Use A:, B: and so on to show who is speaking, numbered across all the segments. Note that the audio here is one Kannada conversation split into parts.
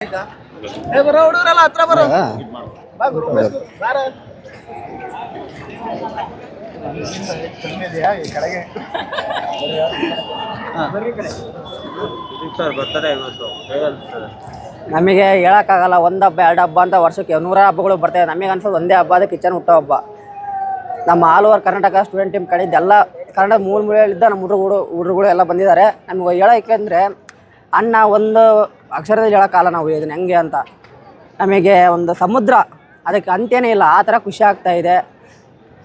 A: ಬರೋ ಹುಡುಗರೆಲ್ಲ ಹತ್ರ ಬರೋ ಬಾ ಗುರು ಬಾರ ಕಡೆಗೆ
B: ನಮಗೆ ಹೇಳಕ್ಕಾಗಲ್ಲ. ಒಂದು ಹಬ್ಬ ಎರಡು ಹಬ್ಬ ಅಂತ ವರ್ಷಕ್ಕೆ 100 ಹಬ್ಬಗಳು ಬರ್ತವೆ. ನಮಗೆ ಅನ್ಸೋದು ಒಂದೇ ಹಬ್ಬ, ಅದು ಕಿಚನ್ ಹುಟ್ಟೋ ಹಬ್ಬ. ನಮ್ಮ all over Karnataka student team ಕಡೆಯಿಂದ ಎಲ್ಲ ಕನ್ನಡ ಮೂಲೆಯಲ್ಲಿದ್ದ ನಮ್ಮ ಹುಡುಗರು ಎಲ್ಲ ಬಂದಿದ್ದಾರೆ. ನಮಗೆ ಹೇಳೋಕೆ ಅಂದರೆ ಅನ್ನ ಒಂದು ಅಕ್ಷರದಲ್ಲಿ ಹೇಳೋಕ್ಕಾಗಲ್ಲ ನಾವು ಇದನ್ನ ಹೆಂಗೆ ಅಂತ. ನಮಗೆ ಒಂದು ಸಮುದ್ರ, ಅದಕ್ಕೆ ಅಂತ್ಯನೇ ಇಲ್ಲ, ಆ ಥರ ಖುಷಿ ಆಗ್ತಾ ಇದೆ.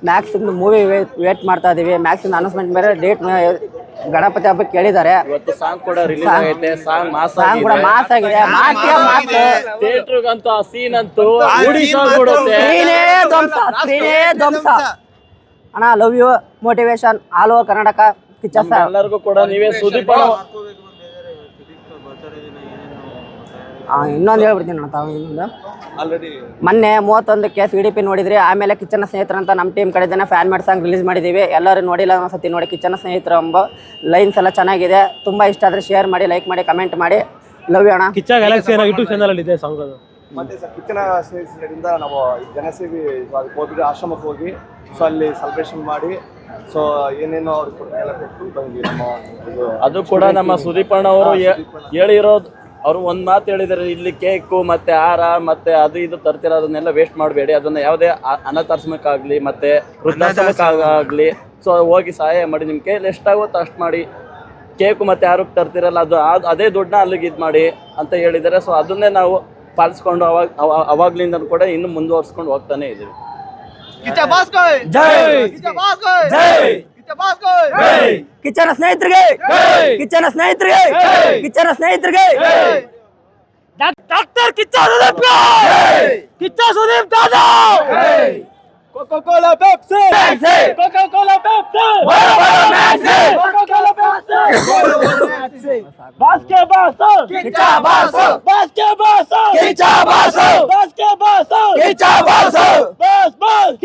B: ಮ್ಯಾಕ್ಸಿಂದು ಮೂವಿ ವೇಟ್ ಮಾಡ್ತಾ ಇದ್ದೀವಿ. ಮ್ಯಾಕ್ಸಿಂದು ಅನೌನ್ಸ್ಮೆಂಟ್ ಮೇಲೆ ಡೇಟ್ ಗಣಪತಿ ಹಬ್ಬಕ್ಕೆ ಕೇಳಿದ್ದಾರೆ.
C: ಸಾಂಗ್ ಕೂಡ ರಿಲೀಸ್ ಆಗೈತೆ. ಸಾಂಗ್ ಮಾಸ್
B: ಆಗಿದೆ.
C: ಥಿಯೇಟರ್ಗಂತೂ ಆ ಸೀನ್ ಅಂತೂ
B: ಸ್ಕ್ರೀನೇ ಧ್ವಂಸ. ಅಣ್ಣ love you, motivation, all over Karnataka Kichcha sir.
C: ಎಲ್ಲರಿಗೂ ಕೂಡ ನೀವೇ ಸುದೀಪ್
B: ಇನ್ನೊಂದು ಹೇಳ್ಬಿಡ್ತೀನಿ ಅಣ್ಣ. ತಾವು ಇನ್ನೊಂದು ಮೊನ್ನೆ 31ಕ್ಕೆ CDP ನೋಡಿದ್ರಿ. ಆಮೇಲೆ ಕಿಚ್ಚನ ಸ್ನೇಹಿತರು ಅಂತ ನಮ್ಮ ಟೀಮ್ ಕಡೆದೇನೆ ಫ್ಯಾನ್ ಮೇಡ್ ಸಾಂಗ್ ರಿಲೀಸ್ ಮಾಡಿದ್ದೀವಿ. ಎಲ್ಲರೂ ನೋಡಿಲ್ಲ ಒಂದ್ಸತಿ ನೋಡಿ. ಕಿಚ್ಚನ ಸ್ನೇಹಿತರು ಎಂಬ ಲೈನ್ಸ್ ಎಲ್ಲ ಚೆನ್ನಾಗಿದೆ. ತುಂಬ ಇಷ್ಟ ಆದರೆ ಶೇರ್ ಮಾಡಿ, ಲೈಕ್ ಮಾಡಿ, ಕಮೆಂಟ್ ಮಾಡಿ. ಲವ್ ಯು ಅಣ್ಣ.
D: ಕಿಚ್ಚ ಗ್ಯಾಲಕ್ಸಿ ಯೂಟ್ಯೂಬ್ ಚಾನಲ್ ಇದೆ ಸಾಂಗ್ ಅದು.
A: ಮತ್ತೆ ಸರ್ ಕಿಚ್ಚನ ಸ್ನೇಹಿತರಿಂದ ನಾವು ಜನಸೇವಿ ಹೋಗ್ಬಿಟ್ಟು ಆಶ್ರಮಕ್ಕೆ ಹೋಗಿ ಸೊ ಅಲ್ಲಿ ಸೆಲೆಬ್ರೇಷನ್ ಮಾಡಿ ಸೊ ಏನೇನೋ ಅವ್ರಿಗೆ ಎಲ್ಲ ಕೊಟ್ಟು ಬಂದ್ವಿ.
C: ಅದು ಕೂಡ ನಮ್ಮ ಸುದೀಪ್ ಅಣ್ಣ ಅವರು ಹೇಳಿರೋದು. ಅವರು ಒಂದು ಮಾತು ಹೇಳಿದ್ದಾರೆ, ಇಲ್ಲಿ ಕೇಕು ಮತ್ತೆ ಹಾರ ಮತ್ತೆ ಅದು ಇದು ತರ್ತಿರೋದನ್ನೆಲ್ಲ ವೇಸ್ಟ್ ಮಾಡಬೇಡಿ, ಅದನ್ನ ಯಾವುದೇ ಅನಾಥಾಶ್ರಮಕ್ಕಾಗಲಿ ಮತ್ತೆ ವೃದ್ಧಾಶ್ರಮಕ್ಕಾಗಲಿ ಸೊ ಹೋಗಿ ಸಹಾಯ ಮಾಡಿ, ನಿಮ್ಮ ಕೈಯಲ್ಲಿ ಎಷ್ಟಾಗುತ್ತೋ ಅಷ್ಟು ಮಾಡಿ. ಕೇಕು ಮತ್ತೆ ಹಾರಕ್ಕೆ ತರ್ತಿರಲ್ಲ, ಅದೇ ದುಡ್ಡನ್ನ ಅಲ್ಲಿಗೆ ಇದು ಮಾಡಿ ಅಂತ ಹೇಳಿದ್ದಾರೆ. ಸೊ ಅದನ್ನೇ ನಾವು ಪಾಲಿಸ್ಕೊಂಡು ಅವಾಗ್ಲಿಂದ ಕೂಡ ಇನ್ನು ಮುಂದುವರ್ಸ್ಕೊಂಡು ಹೋಗ್ತಾನೆ ಇದ್ದೀವಿ.
B: ಕಿಚ್ಚನ ಸ್ನೇಹಿತರಿಗೆ, ಕಿಚ್ಚನ ಸ್ನೇಹಿತರಿಗೆ, ಕಿಚ್ಚನ ಸ್ನೇಹಿತರಿಗೆ
D: ಡಾಕ್ಟರ್ ಕಿಚ್ಚ ಸುದೀಪ್, ಕಿಚ್ಚ ಸುದೀಪ್ ದಾದಾ,
A: Coca Cola Pepsi,
D: Coca Cola Pepsi, Coca Cola Pepsi, ಬಾಸ್ಕೆ ಬಾಸ್,
B: ಕಿಚ್ಚ ಬಾಸ್,
D: ಬಾಸ್ಕೆ ಬಾಸ್,
B: ಕಿಚ್ಚ ಬಾಸ್,
D: ಬಾಸ್ಕೆ ಬಾಸ್,
B: ಕಿಚ್ಚ ಬಾಸ್.